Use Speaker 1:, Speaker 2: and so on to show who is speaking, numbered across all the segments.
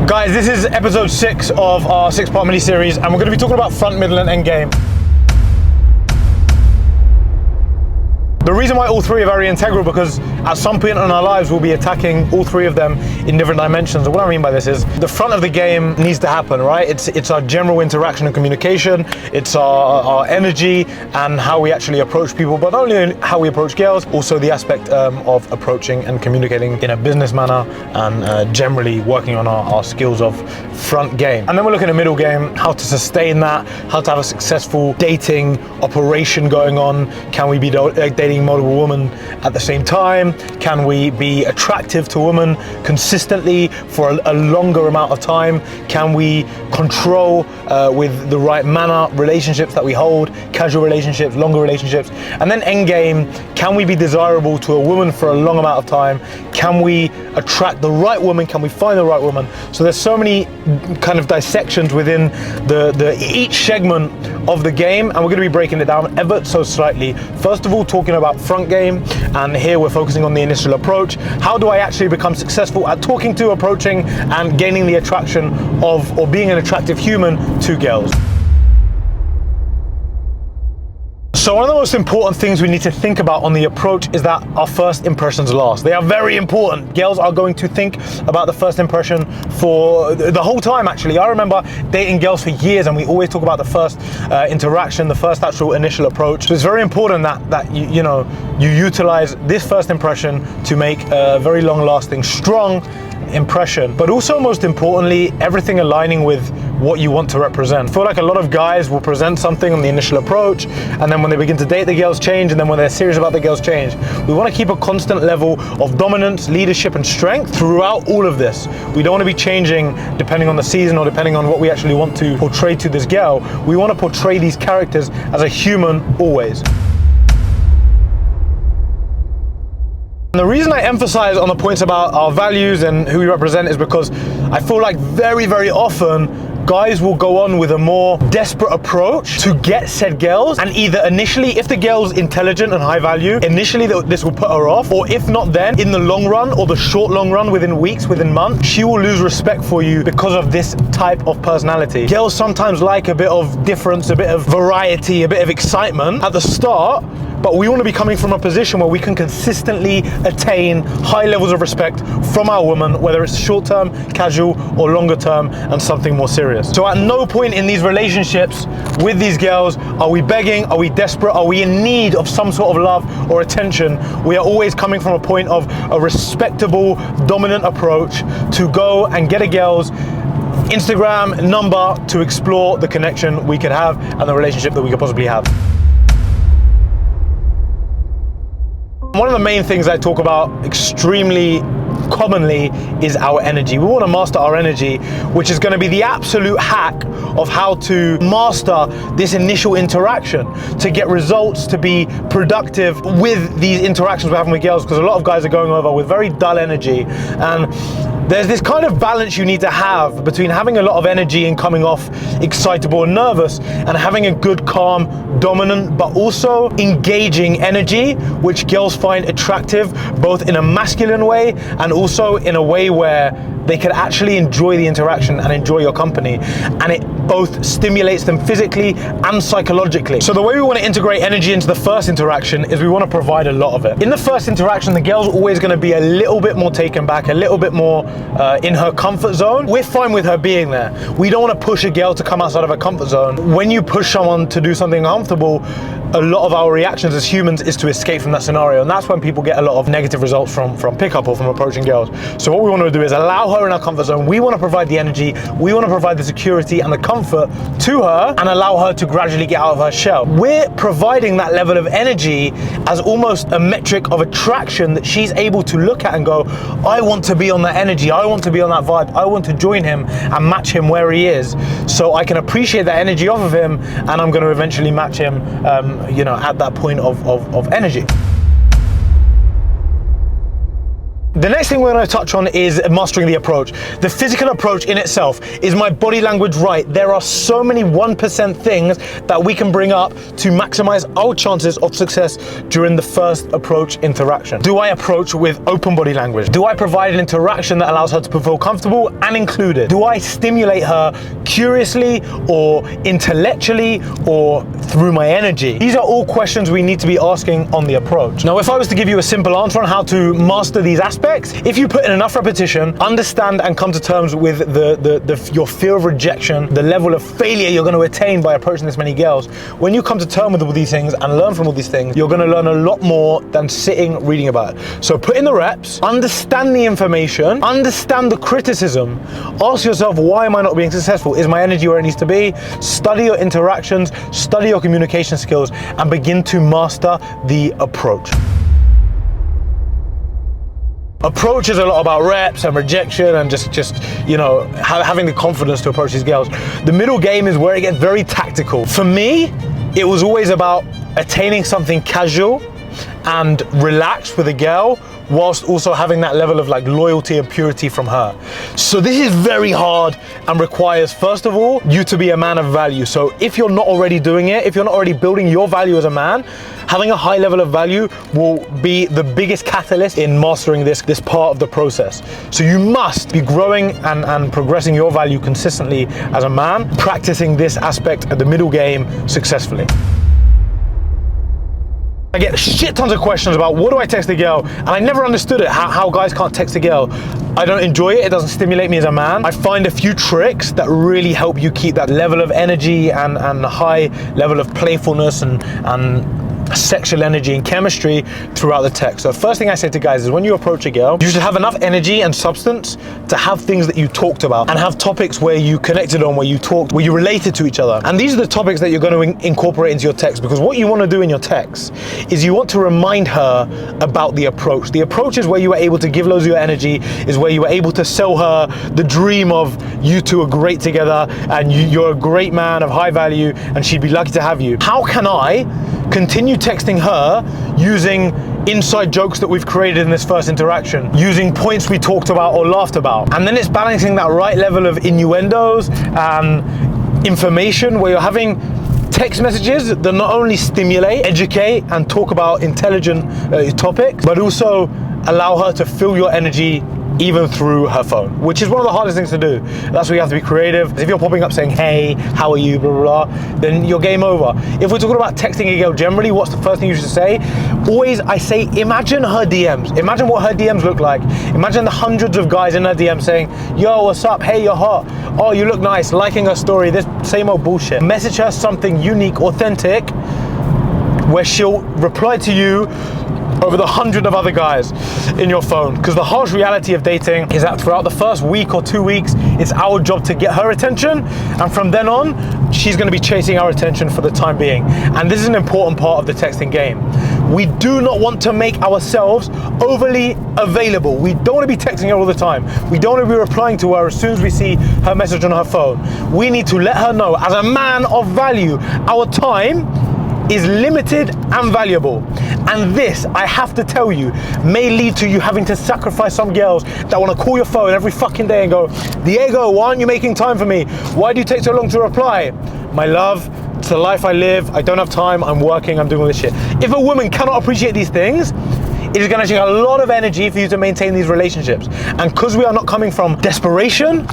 Speaker 1: Guys, this is episode 6 of our 6-part mini-series, and we're going to be talking about front, middle, and end game. The reason why all three are very integral, because at some point in our lives we'll be attacking all three of them in different dimensions. And what I mean by this is the front of the game needs to happen, right? It's our general interaction and communication, it's our energy and how we actually approach people, but not only how we approach girls, also the aspect of approaching and communicating in a business manner and generally working on our skills of front game. And then we're looking at middle game, how to sustain that, how to have a successful dating operation going on. Can we be dating multiple women at the same time? Can we be attractive to women consistently for a longer amount of time? Can we control with the right manner relationships that we hold, casual relationships, longer relationships? And then end game, can we be desirable to a woman for a long amount of time? Can we attract the right woman? Can we find the right woman? So there's so many kind of dissections within each segment of the game, and we're going to be breaking it down ever so slightly. First of all, talking about front game, and here we're focusing on the initial approach. How do I actually become successful at talking to, approaching, and gaining the attraction of, or being an attractive human to girls? So one of the most important things we need to think about on the approach is that our first impressions last. They are very important. Girls are going to think about the first impression for the whole time, actually. I remember dating girls for years, and we always talk about the first interaction, the first actual initial approach. So it's very important that you utilize this first impression to make a very long-lasting, strong impression, but also most importantly, everything aligning with what you want to represent. I feel like a lot of guys will present something on the initial approach, and then when they begin to date, the girls change, and then when they're serious about the girls change. We want to keep a constant level of dominance, leadership, and strength throughout all of this. We don't want to be changing depending on the season or depending on what we actually want to portray to this girl. We want to portray these characters as a human always. And the reason I emphasize on the points about our values and who we represent is because I feel like very, very often guys will go on with a more desperate approach to get said girls, and either initially, if the girl's intelligent and high value, initially this will put her off, or if not then, in the long run or the short long run, within weeks, within months, she will lose respect for you because of this type of personality. Girls sometimes like a bit of difference, a bit of variety, a bit of excitement at the start, but we want to be coming from a position where we can consistently attain high levels of respect from our woman, whether it's short-term, casual, or longer-term, and something more serious. So at no point in these relationships with these girls are we begging, are we desperate, are we in need of some sort of love or attention. We are always coming from a point of a respectable, dominant approach to go and get a girl's Instagram number to explore the connection we could have and the relationship that we could possibly have. One of the main things I talk about extremely commonly is our energy. We want to master our energy, which is going to be the absolute hack of how to master this initial interaction, to get results, to be productive with these interactions we're having with girls, because a lot of guys are going over with very dull energy, and there's this kind of balance you need to have between having a lot of energy and coming off excitable and nervous, and having a good, calm, dominant, but also engaging energy, which girls find attractive, both in a masculine way and also in a way where they can actually enjoy the interaction and enjoy your company, and it both stimulates them physically and psychologically. So the way we want to integrate energy into the first interaction is we want to provide a lot of it. In the first interaction, the girl's always going to be a little bit more taken back, a little bit more in her comfort zone. We're fine with her being there. We don't want to push a girl to come outside of her comfort zone. When you push someone to do something uncomfortable, a lot of our reactions as humans is to escape from that scenario, and that's when people get a lot of negative results from pickup or from approaching girls. So what we want to do is allow her in our comfort zone. We want to provide the energy, we want to provide the security and the comfort to her, and allow her to gradually get out of her shell. We're providing that level of energy as almost a metric of attraction that she's able to look at and go, I want to be on that energy, I want to be on that vibe, I want to join him and match him where he is, so I can appreciate that energy off of him, and I'm going to eventually match him at that point of energy. The next thing we're going to touch on is mastering the approach. The physical approach in itself. Is my body language right? There are so many 1% things that we can bring up to maximize our chances of success during the first approach interaction. Do I approach with open body language? Do I provide an interaction that allows her to feel comfortable and included? Do I stimulate her curiously or intellectually or through my energy? These are all questions we need to be asking on the approach. Now, if I was to give you a simple answer on how to master these aspects, if you put in enough repetition, understand and come to terms with your fear of rejection, the level of failure you're going to attain by approaching this many girls, when you come to terms with all these things and learn from all these things, you're going to learn a lot more than sitting reading about it. So put in the reps, understand the information, understand the criticism, ask yourself, why am I not being successful? Is my energy where it needs to be? Study your interactions, study your communication skills, and begin to master the approach. Approach is a lot about reps and rejection and just you know, having the confidence to approach these girls. The middle game is where it gets very tactical. For me, it was always about attaining something casual and relaxed with a girl, whilst also having that level of like loyalty and purity from her. So this is very hard and requires, first of all, you to be a man of value. So if you're not already doing it, if you're not already building your value as a man, having a high level of value will be the biggest catalyst in mastering this part of the process. So you must be growing and progressing your value consistently as a man, practicing this aspect of the middle game successfully. I get shit tons of questions about what do I text a girl, and I never understood it, how guys can't text a girl. I don't enjoy it, it doesn't stimulate me as a man. I find a few tricks that really help you keep that level of energy and high level of playfulness and sexual energy and chemistry throughout the text. So first thing I say to guys is when you approach a girl, you should have enough energy and substance to have things that you talked about and have topics where you connected on, where you talked, where you related to each other. And these are the topics that you're going to incorporate into your text, because what you want to do in your text is you want to remind her about the approach. The approach is where you were able to give loads of your energy, is where you were able to sell her the dream of you two are great together and you're a great man of high value and she'd be lucky to have you. How can I continue texting her using inside jokes that we've created in this first interaction, using points we talked about or laughed about? And then it's balancing that right level of innuendos and information where you're having text messages that not only stimulate, educate, and talk about intelligent topics, but also allow her to feel your energy even through her phone, which is one of the hardest things to do. That's where you have to be creative. If you're popping up saying, hey, how are you, blah, blah, blah, then you're game over. If we're talking about texting a girl generally, what's the first thing you should say? Always, I say, imagine her DMs. Imagine what her DMs look like. Imagine the hundreds of guys in her DMs saying, yo, what's up? Hey, you're hot. Oh, you look nice. Liking her story. This same old bullshit. Message her something unique, authentic, where she'll reply to you over the 100 of other guys in your phone. Because the harsh reality of dating is that throughout the first week or 2 weeks, it's our job to get her attention, and from then on, she's going to be chasing our attention for the time being. And this is an important part of the texting game. We do not want to make ourselves overly available. We don't want to be texting her all the time. We don't want to be replying to her as soon as we see her message on her phone. We need to let her know, as a man of value, our time is limited and valuable. And this, I have to tell you, may lead to you having to sacrifice some girls that want to call your phone every fucking day and go, Diego, why aren't you making time for me? Why do you take so long to reply? My love, it's the life I live. I don't have time. I'm working. I'm doing all this shit. If a woman cannot appreciate these things, it is going to take a lot of energy for you to maintain these relationships. And because we are not coming from desperation,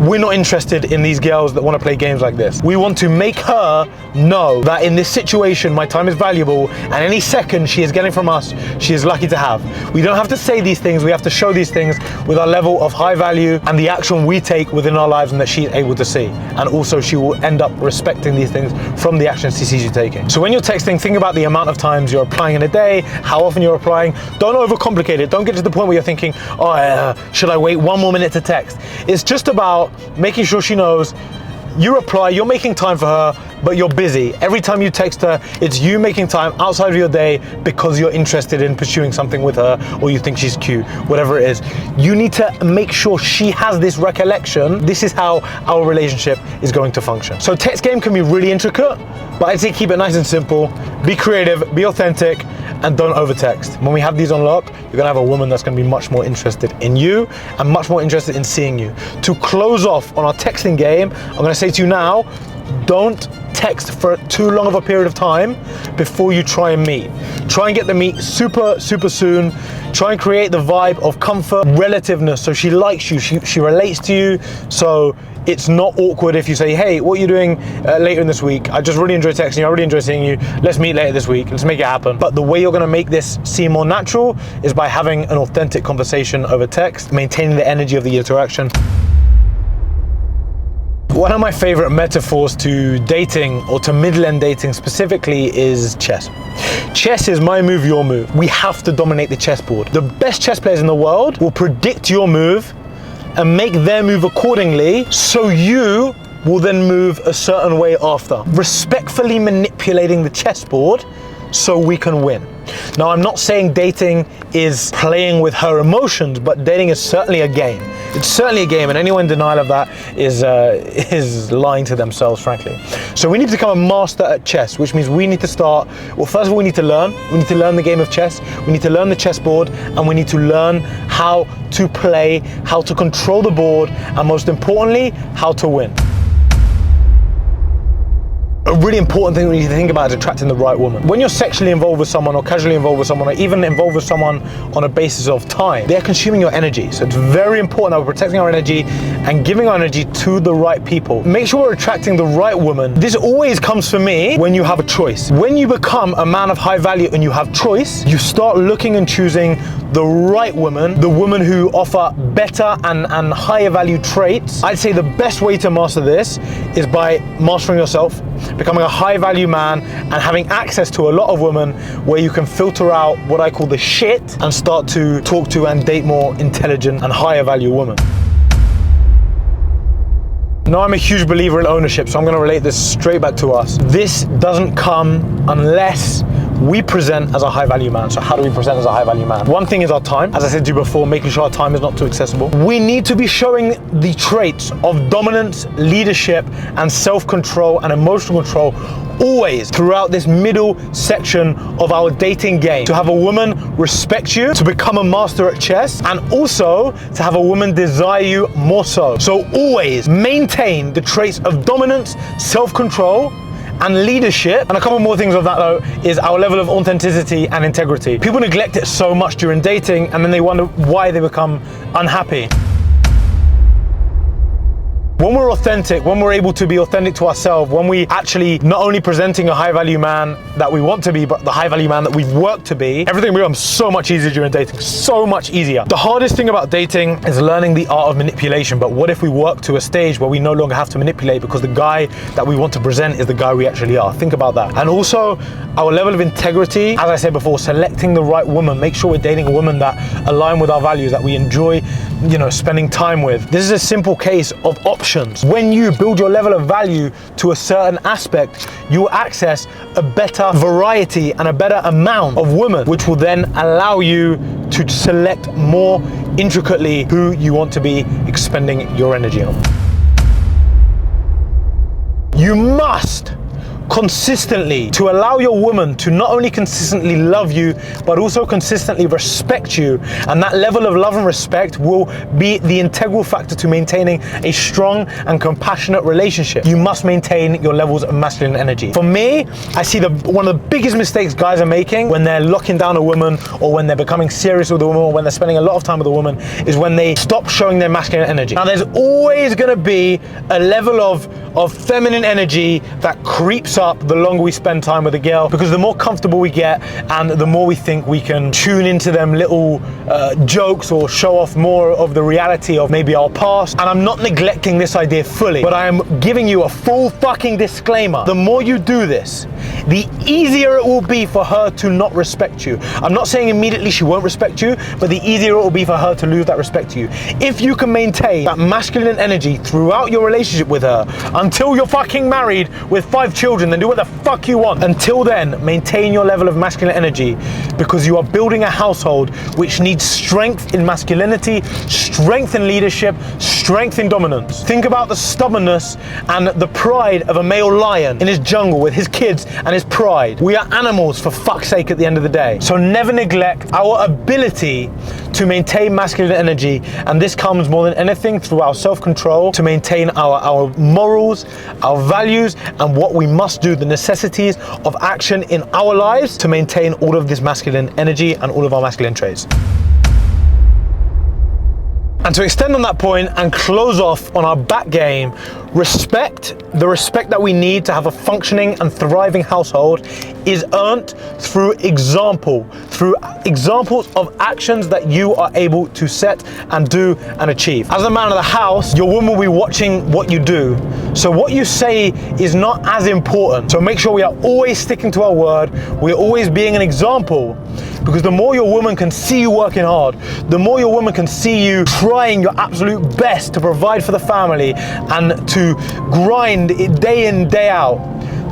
Speaker 1: we're not interested in these girls that want to play games like this. We want to make her know that in this situation, my time is valuable, and any second she is getting from us, she is lucky to have. We don't have to say these things, we have to show these things with our level of high value and the action we take within our lives and that she's able to see. And also she will end up respecting these things from the actions she sees you taking. So when you're texting, think about the amount of times you're replying in a day, how often you're replying. Don't overcomplicate it. Don't get to the point where you're thinking, should I wait 1 more minute to text? It's just about making sure she knows you reply, you're making time for her, but you're busy. Every time you text her, it's you making time outside of your day because you're interested in pursuing something with her, or you think she's cute, whatever it is. You need to make sure she has this recollection. This is how our relationship is going to function. So text game can be really intricate, but I'd say keep it nice and simple, be creative, be authentic, and don't over text. When we have these on lock, you're gonna have a woman that's gonna be much more interested in you and much more interested in seeing you. To close off on our texting game, I'm gonna say to you now, don't text for too long of a period of time before you try and meet. Try and get the meet super soon. Try and create the vibe of comfort, relativeness, so she likes you, she relates to you, so it's not awkward if you say, hey, what are you doing later in this week? I just really enjoy texting you, I really enjoy seeing you, let's meet later this week, let's make it happen. But the way you're gonna make this seem more natural is by having an authentic conversation over text, maintaining the energy of the interaction. One of my favorite metaphors to dating, or to middle-end dating specifically, is chess. Chess is my move, your move. We have to dominate the chessboard. The best chess players in the world will predict your move and make their move accordingly, so you will then move a certain way after. Respectfully manipulating the chessboard so we can win. Now, I'm not saying dating is playing with her emotions, but dating is certainly a game. It's certainly a game, and anyone in denial of that is lying to themselves, frankly. So we need to become a master at chess, which means we need to start, well, first of all, we need to learn. We need to learn the game of chess. We need to learn the chessboard, and we need to learn how to play, how to control the board, and most importantly, how to win. A really important thing we need to think about is attracting the right woman. When you're sexually involved with someone, or casually involved with someone, or even involved with someone on a basis of time, they're consuming your energy. So it's very important that we're protecting our energy and giving our energy to the right people. Make sure we're attracting the right woman. This always comes for me when you have a choice. When you become a man of high value and you have choice, you start looking and choosing the right woman, the woman who offer better and higher value traits. I'd say the best way to master this is by mastering yourself, becoming a high value man, and having access to a lot of women where you can filter out what I call the shit and start to talk to and date more intelligent and higher value women. Now, I'm a huge believer in ownership, so I'm gonna relate this straight back to us. This doesn't come unless we present as a high value man. So how do we present as a high value man? One thing is our time. As I said to you before, making sure our time is not too accessible. We need to be showing the traits of dominance, leadership, and self-control and emotional control always throughout this middle section of our dating game. To have a woman respect you, to become a master at chess, and also to have a woman desire you more so. So always maintain the traits of dominance, self-control, and leadership. And a couple more things of that though is our level of authenticity and integrity. People neglect it so much during dating, and then they wonder why they become unhappy. When we're authentic, when we're able to be authentic to ourselves, when we actually not only presenting a high value man that we want to be, but the high value man that we've worked to be, everything becomes so much easier during dating, so much easier. The hardest thing about dating is learning the art of manipulation, but what if we work to a stage where we no longer have to manipulate because the guy that we want to present is the guy we actually are? Think about that. And also our level of integrity, as I said before, selecting the right woman, make sure we're dating a woman that align with our values, that we enjoy, spending time with. This is a simple case of options. When you build your level of value to a certain aspect, you will access a better variety and a better amount of women, which will then allow you to select more intricately who you want to be expending your energy on. You must consistently, to allow your woman to not only consistently love you, but also consistently respect you. And that level of love and respect will be the integral factor to maintaining a strong and compassionate relationship. You must maintain your levels of masculine energy. For me, I see one of the biggest mistakes guys are making when they're locking down a woman, or when they're becoming serious with a woman, or when they're spending a lot of time with a woman, is when they stop showing their masculine energy. Now, there's always gonna be a level of feminine energy that creeps up the longer we spend time with a girl, because the more comfortable we get and the more we think we can tune into them little jokes or show off more of the reality of maybe our past. And I'm not neglecting this idea fully, but I am giving you a full fucking disclaimer. The more you do this, the easier it will be for her to not respect you. I'm not saying immediately she won't respect you, but the easier it will be for her to lose that respect to you. If you can maintain that masculine energy throughout your relationship with her until you're fucking married with 5 children, amazing, then do what the fuck you want. Until then, maintain your level of masculine energy, because you are building a household which needs strength in masculinity, strength in leadership, strength in dominance. Think about the stubbornness and the pride of a male lion in his jungle with his kids and his pride. We are animals, for fuck's sake, at the end of the day. So never neglect our ability to maintain masculine energy, and this comes more than anything through our self-control, to maintain our morals, our values, and what we must do, the necessities of action in our lives to maintain all of this masculine energy and all of our masculine traits. And to extend on that point and close off on our back game, respect, the respect that we need to have a functioning and thriving household, is earned through examples of actions that you are able to set and do and achieve. As the man of the house, your woman will be watching what you do. So what you say is not as important. So make sure we are always sticking to our word. We're always being an example, because the more your woman can see you working hard, the more your woman can see you trying your absolute best to provide for the family and to grind it day in, day out,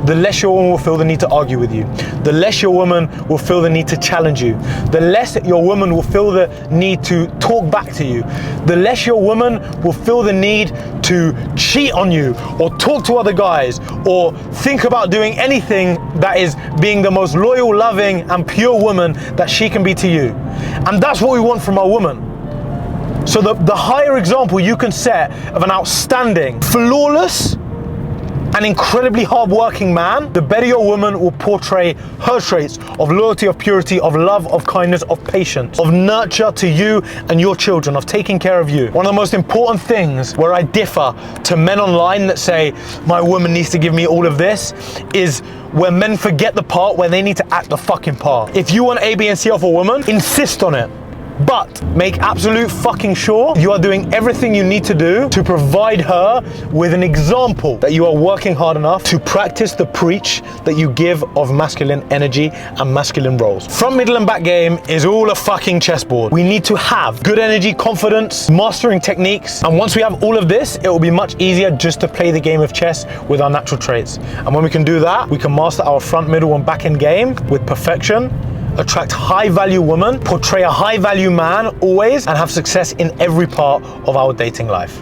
Speaker 1: the less your woman will feel the need to argue with you. The less your woman will feel the need to challenge you. The less your woman will feel the need to talk back to you. The less your woman will feel the need to cheat on you or talk to other guys or think about doing anything that is being the most loyal, loving, and pure woman that she can be to you. And that's what we want from our woman. So the higher example you can set of an outstanding, flawless, an incredibly hardworking man, the better your woman will portray her traits of loyalty, of purity, of love, of kindness, of patience, of nurture to you and your children, of taking care of you. One of the most important things where I differ to men online that say, my woman needs to give me all of this, is where men forget the part where they need to act the fucking part. If you want A, B, and C off a woman, insist on it. But make absolute fucking sure you are doing everything you need to do to provide her with an example that you are working hard enough to practice the preach that you give of masculine energy and masculine roles. Front, middle, and back game is all a fucking chessboard. We need to have good energy, confidence, mastering techniques. And once we have all of this, it will be much easier just to play the game of chess with our natural traits. And when we can do that, we can master our front, middle, and back end game with perfection, attract high value women, portray a high value man always, and have success in every part of our dating life.